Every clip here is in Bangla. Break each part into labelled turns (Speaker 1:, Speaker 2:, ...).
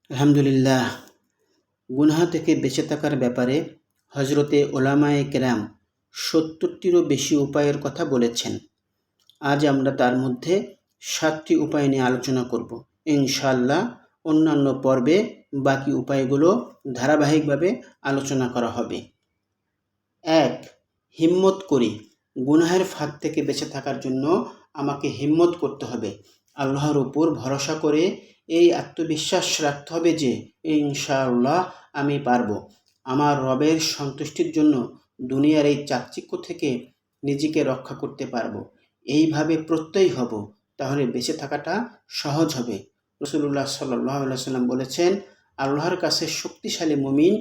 Speaker 1: আলহামদুলিল্লাহ। গুনাহ থেকে বেঁচে থাকার ব্যাপারে হজরতে ওলামায়ে কেরাম ৭০টিরও বেশি উপায়ের কথা বলেছেন। আজ আমরা তার মধ্যে ৭টি উপায় নিয়ে আলোচনা করব। ইনশাআল্লাহ অন্যান্য পর্বে বাকি উপায়গুলো ধারাবাহিকভাবে আলোচনা করা হবে। ১. হিম্মত করি। গুনাহের ফাঁদ থেকে বেঁচে থাকার জন্য আমাকে হিম্মত করতে হবে। আল্লাহর উপর ভরসা করে এই আত্মবিশ্বাস রাখতে হবে যে ইনশাআল্লাহ আমি পারব। আমার রবের সন্তুষ্টির জন্য দুনিয়ার এই চাকচিক্য থেকে নিজেকে রক্ষা করতে পারব। এইভাবে প্রত্যয়ী হব, তাহলে বেঁচে থাকাটা সহজ হবে। রাসূলুল্লাহ সাল্লাল্লাহু আলাইহি ওয়াসাল্লাম বলেছেন, আল্লাহর কাছে শক্তিশালী মুমিন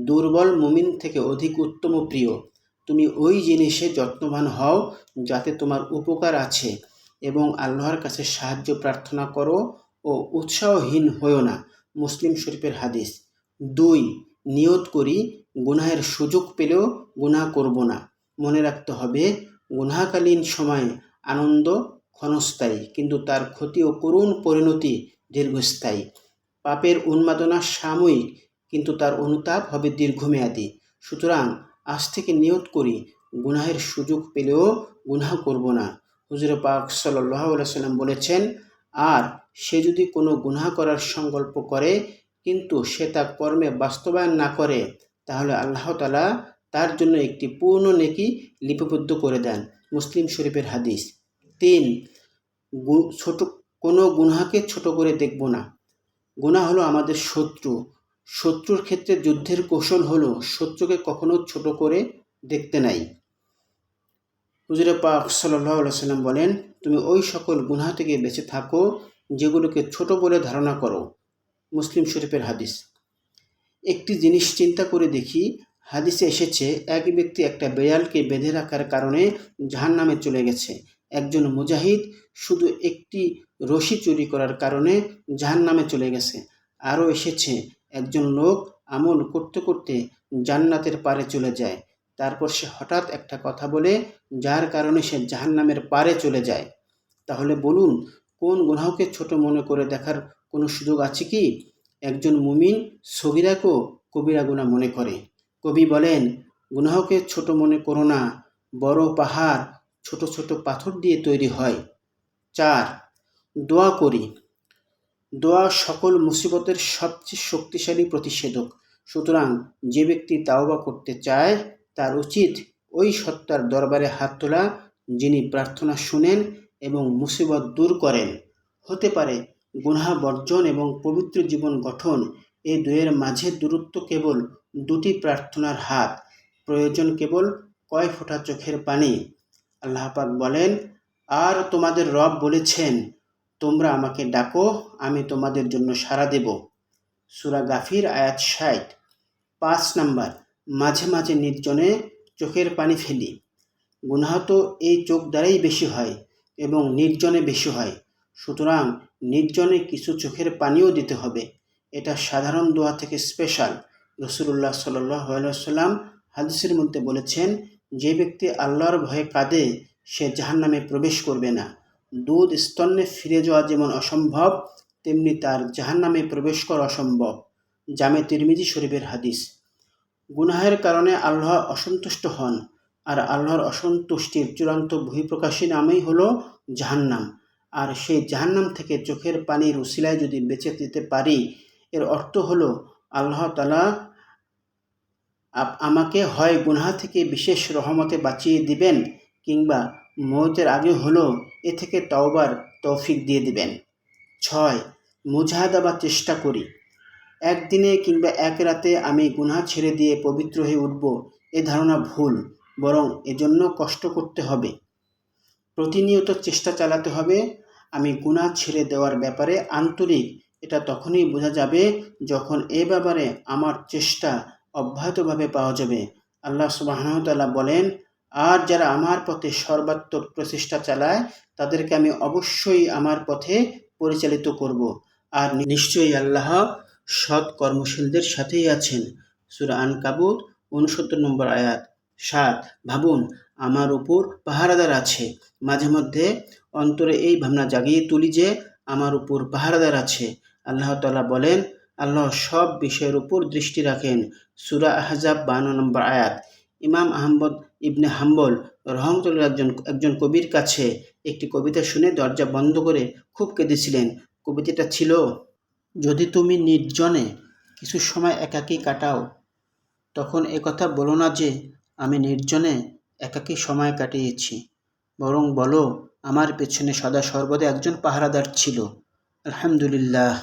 Speaker 1: দুর্বল মুমিন থেকে অধিক উত্তম ও প্রিয়। তুমি ওই জিনিসে যত্নবান হও যাতে তোমার উপকার আছে এবং আল্লাহর কাছে সাহায্য প্রার্থনা করো ও উৎসাহহীন হও না। মুসলিম শরীফের হাদিস। ২. নিয়ত করি গুনাহের সুযোগ পেলেও গুনাহ করব না। মনে রাখতে হবে, গুনাহকালীন সময়ে আনন্দ ক্ষণস্থায়ী, কিন্তু তার ক্ষতি ও করুণ পরিণতি দীর্ঘস্থায়ী। পাপের উন্মাদনা সাময়িক, কিন্তু তার অনুতাপ হবে দীর্ঘমেয়াদী। সুতরাং আজ থেকে নিয়ত করি গুনাহের সুযোগ পেলেও গুনাহ করব না। হুজুর পাক সাল্লাল্লাহু আলাইহি ওয়াসাল্লাম বলেছেন, আর সে যদি কোনো গুনাহ করার সংকল্প করে কিন্তু সে তা কর্মে বাস্তবায়ন না করে, তাহলে আল্লাহ তাআলা তার জন্য একটি পূর্ণ নেকি লিপিবদ্ধ করে দেন। মুসলিম শরীফের হাদিস। ৩. কোনো গুনাহকে ছোট করে দেখব না। গুনাহ হলো আমাদের শত্রু। শত্রুর ক্ষেত্রে যুদ্ধের কৌশল হলো শত্রুকে কখনো ছোট করে দেখতে নাই। হুজুর পাক সাল্লাল্লাহু আলাইহি ওয়াসাল্লাম বলেন, তুমি ওই সকল গুনাহ থেকে বেঁচে থাকো যেগুলোকে ছোট বলে ধারণা করো। মুসলিম শরীফের হাদিস। একটি জিনিস চিন্তা করে দেখি, হাদিসে এসেছে এক ব্যক্তি একটা বিড়ালকে বেঁধে রাখার কারণে জাহান্নামে চলে গেছে। একজন মুজাহিদ শুধু একটি রশি চুরি করার কারণে জাহান্নামে চলে গেছে। আরও এসেছে একজন লোক আমল করতে করতে জান্নাতের পারে চলে যায়, তারপর সে হঠাৎ একটা কথা বলে যার কারণে সে জাহান্নামের পারে চলে যায়। তাহলে বলুন, কোন গুনাহকে ছোট মনে করে দেখার কোনো সুযোগ আছে কি? একজন মুমিন সগীরাকেও কবিরা গুনাহ মনে করে। কবি বলেন, গুনাহকে ছোট মনে করো না, বড় পাহাড় ছোট ছোট পাথর দিয়ে তৈরি হয়। ৪. দোয়া করি। দোয়া সকল মুসিবতের সবচেয়ে শক্তিশালী প্রতিষেধক। সুতরাং যে ব্যক্তি তাওবা করতে চায় তার উচিত ওই সত্তার দরবারে হাত তোলা যিনি প্রার্থনা শুনেন এবং মুসিবত দূর করেন। হতে পারে গুনাহ বর্জন এবং পবিত্র জীবন গঠন, এই দুয়ের মাঝে দূরত্ব কেবল দুটি প্রার্থনার হাত, প্রয়োজন কেবল কয় ফোঁটা চোখের পানি। আল্লাহ পাক বলেন, আর তোমাদের রব বলেছেন, তোমরা আমাকে ডাকো, আমি তোমাদের জন্য সাড়া দেব। সূরা গাফির আয়াত ৬০। ৫ নাম্বার, মাঝে মাঝে নির্জনে চোখের পানি ফেলি। গুনাহ তো এই চোখ দ্বারাই বেশি হয় এবং নির্জনে বেশি হয়। সুতরাং নির্জনে কিছু চোখের পানিও দিতে হবে। এটা সাধারণ দোয়া থেকে স্পেশাল। রাসূলুল্লাহ সাল্লাল্লাহু আলাইহি ওয়াসাল্লাম হাদিসের মধ্যে বলেছেন, যে ব্যক্তি আল্লাহর ভয়ে কাঁদে সে জাহান্নামে প্রবেশ করবে না। দুধ স্তন্যে ফিরে যাওয়া যেমন অসম্ভব, তেমনি তার জাহান্নামে প্রবেশ করা অসম্ভব। জামে তিরমিজি শরীফের হাদিস। গুনাহের কারণে আল্লাহ অসন্তুষ্ট হন, আর আল্লাহর অসন্তুষ্টির চূড়ান্ত বহিঃপ্রকাশী নামই হলো জাহান্নাম। আর সেই জাহান্নাম থেকে চোখের পানির উসিলায় যদি বেঁচে যেতে পারি, এর অর্থ হলো আল্লাহ তাআলা আমাকে হয় গুনাহ থেকে বিশেষ রহমতে বাঁচিয়ে দিবেন, কিংবা মওতের আগে হলো এ থেকে তওবার তৌফিক দিয়ে দিবেন। ৬. মুজাহাদা বা চেষ্টা করি। একদিনে কিংবা এক রাতে আমি গুনাহ ছেড়ে দিয়ে পবিত্র হয়ে উঠব, এ ধারণা ভুল। বরং এজন্য কষ্ট করতে হবে, প্রতিনিয়ত চেষ্টা চালাতে হবে। আমি গুনাহ ছেড়ে দেওয়ার ব্যাপারে আন্তরিক, এটা তখনই বোঝা যাবে যখন এ ব্যাপারে আমার চেষ্টা অব্যাহতভাবে পাওয়া যাবে। আল্লাহ সুবহানাহু ওয়া তাআলা বলেন, আর যারা আমার পথে সর্বাত্মক প্রচেষ্টা চালায় তাদেরকে আমি অবশ্যই আমার পথে পরিচালিত করব। আর নিশ্চয়ই আল্লাহ সৎ কর্মশীলদের সাথেই আছেন। সূরা আনকাবুত ৬৯ নম্বর আয়াত। ৭. ভাবুন, আমার উপর পাহারাদার আছে। মাঝে মধ্যে অন্তরে এই ভাবনা জাগিয়ে তুলি যে আমার উপর পাহারাদার আছে। আল্লাহ তাআলা বলেন, আল্লাহ সব বিষয়ের উপর দৃষ্টি রাখেন। সূরা আহজাব 52 নম্বর আয়াত। ইমাম আহমদ ইবনে হাম্বল রহমতুল্লাহ একজন কবির কাছে একটি কবিতা শুনে দরজা বন্ধ করে খুব কেঁদেছিলেন। কবিতাটা ছিল, যদি তুমি নির্জনে কিছু সময় একাকী কাটাও, তখন একথা বলো না যে আমি নির্জনে একাকী সময় কাটিয়েছি, বরং বলো আমার পেছনে সদা সর্বদা একজন পাহারাদার ছিল। আলহামদুলিল্লাহ।